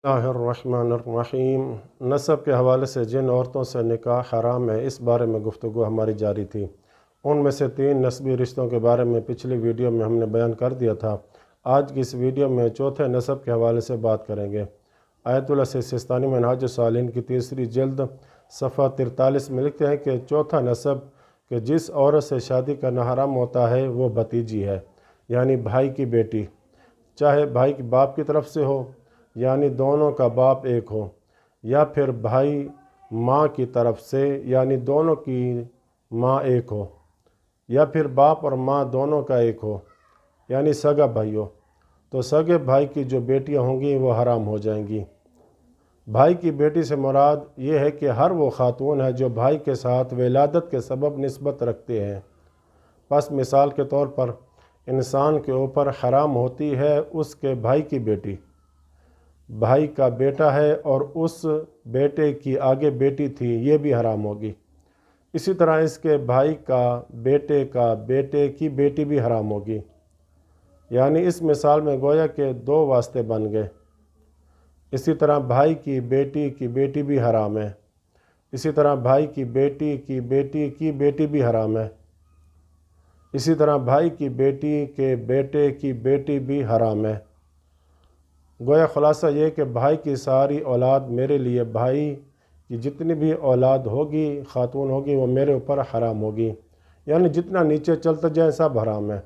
الرحمن نسب کے حوالے سے جن عورتوں سے نکاح حرام ہے اس بارے میں گفتگو ہماری جاری تھی۔ ان میں سے 3 نسبی رشتوں کے بارے میں پچھلی ویڈیو میں ہم نے بیان کر دیا تھا۔ آج کی اس ویڈیو میں چوتھے نسب کے حوالے سے بات کریں گے۔ آیت اللہ سستانی منہاج الصالحین کی 3 جلد صفحہ 43 میں لکھتے ہیں کہ چوتھا نسب کہ جس عورت سے شادی کرنا حرام ہوتا ہے وہ بھتیجی ہے، یعنی بھائی کی بیٹی، چاہے بھائی کے باپ کی طرف سے ہو یعنی دونوں کا باپ ایک ہو، یا پھر بھائی ماں کی طرف سے یعنی دونوں کی ماں ایک ہو، یا پھر باپ اور ماں دونوں کا ایک ہو یعنی سگا بھائی ہو، تو سگے بھائی کی جو بیٹیاں ہوں گی وہ حرام ہو جائیں گی۔ بھائی کی بیٹی سے مراد یہ ہے کہ ہر وہ خاتون ہے جو بھائی کے ساتھ ولادت کے سبب نسبت رکھتے ہیں۔ پس مثال کے طور پر انسان کے اوپر حرام ہوتی ہے اس کے بھائی کی بیٹی، بھائی کا بیٹا ہے اور اس بیٹے کی آگے بیٹی تھی، یہ بھی حرام ہوگی۔ اسی طرح اس کے بھائی کا بیٹے کی بیٹی بھی حرام ہوگی، یعنی اس مثال میں گویا کہ 2 واسطے بن گئے۔ اسی طرح بھائی کی بیٹی بھی حرام ہے، اسی طرح بھائی کی بیٹی کی بیٹی بھی حرام ہے، اسی طرح بھائی کی بیٹی کے بیٹے کی بیٹی بھی حرام ہے۔ گویا خلاصہ یہ کہ بھائی کی ساری اولاد میرے لیے، بھائی کی جتنی بھی اولاد ہوگی خاتون ہوگی وہ میرے اوپر حرام ہوگی، یعنی جتنا نیچے چلتا جائے سب حرام ہے۔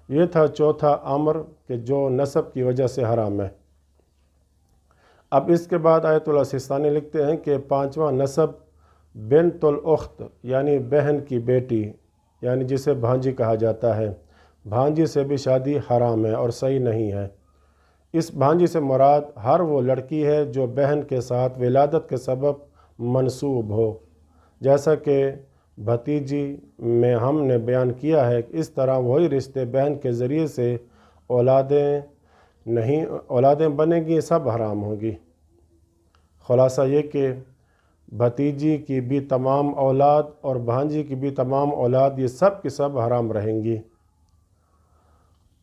یہ تھا چوتھا امر کہ جو نسب کی وجہ سے حرام ہے۔ اب اس کے بعد آیت اللہ سستانی لکھتے ہیں کہ 5واں نسب بنت الاخت یعنی بہن کی بیٹی، یعنی جسے بھانجی کہا جاتا ہے۔ بھانجی سے بھی شادی حرام ہے اور صحیح نہیں ہے۔ اس بھانجی سے مراد ہر وہ لڑکی ہے جو بہن کے ساتھ ولادت کے سبب منسوب ہو، جیسا کہ بھتیجی میں ہم نے بیان کیا ہے۔ اس طرح وہی رشتے بہن کے ذریعے سے اولادیں بنیں گی، سب حرام ہوں گی۔ خلاصہ یہ کہ بھتیجی کی بھی تمام اولاد اور بھانجی کی بھی تمام اولاد یہ سب کی سب حرام رہیں گی۔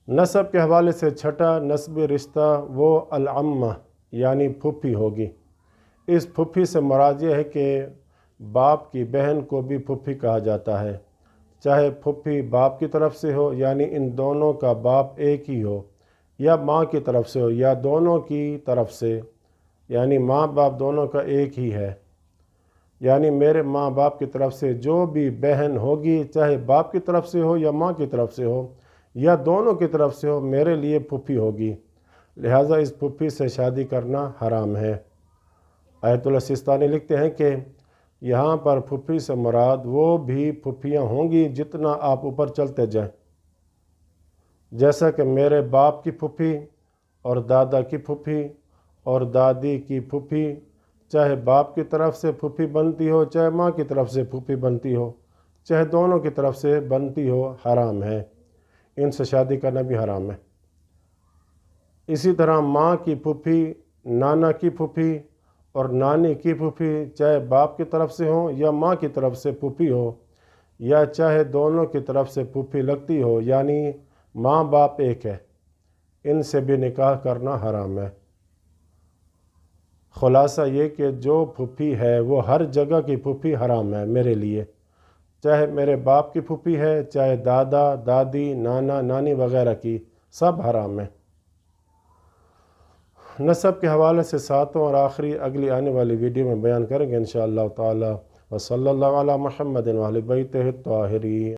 نسب کے حوالے سے چھٹا نسبی رشتہ وہ العمہ یعنی پھوپھی ہوگی۔ اس پھوپھی سے مراد یہ ہے کہ باپ کی بہن کو بھی پھوپھی کہا جاتا ہے، چاہے پھوپھی باپ کی طرف سے ہو یعنی ان دونوں کا باپ ایک ہی ہو، یا ماں کی طرف سے ہو یا دونوں کی طرف سے یعنی ماں باپ دونوں کا ایک ہی ہے، یعنی میرے ماں باپ کی طرف سے جو بھی بہن ہوگی چاہے باپ کی طرف سے ہو یا ماں کی طرف سے ہو یا دونوں کی طرف سے ہو میرے لیے پھوپھی ہوگی، لہٰذا اس پھوپھی سے شادی کرنا حرام ہے۔ آیت اللہ سستانی لکھتے ہیں کہ یہاں پر پھوپھی سے مراد وہ بھی پھوپھیاں ہوں گی جتنا آپ اوپر چلتے جائیں، جیسا کہ میرے باپ کی پھوپھی اور دادا کی پھوپھی اور دادی کی پھوپھی، چاہے باپ کی طرف سے پھوپھی بنتی ہو چاہے ماں کی طرف سے پھوپھی بنتی ہو، چاہے دونوں کی طرف سے بنتی ہو، حرام ہے، ان سے شادی کرنا بھی حرام ہے۔ اسی طرح ماں کی پھوپھی، نانا کی پھوپھی اور نانی کی پھوپھی، چاہے باپ کی طرف سے ہو یا ماں کی طرف سے پھوپھی ہو، یا چاہے دونوں کی طرف سے پھوپھی لگتی ہو یعنی ماں باپ ایک ہے، ان سے بھی نکاح کرنا حرام ہے۔ خلاصہ یہ کہ جو پھوپھی ہے وہ ہر جگہ کی پھوپھی حرام ہے میرے لیے، چاہے میرے باپ کی پھوپھی ہے چاہے دادا دادی نانا نانی وغیرہ کی، سب حرام ہے۔ نسب کے حوالے سے 7واں اور آخری اگلی آنے والی ویڈیو میں بیان کریں گے انشاءاللہ تعالی۔ وصلی اللہ علی محمد وآل بیتہ الطاہرین۔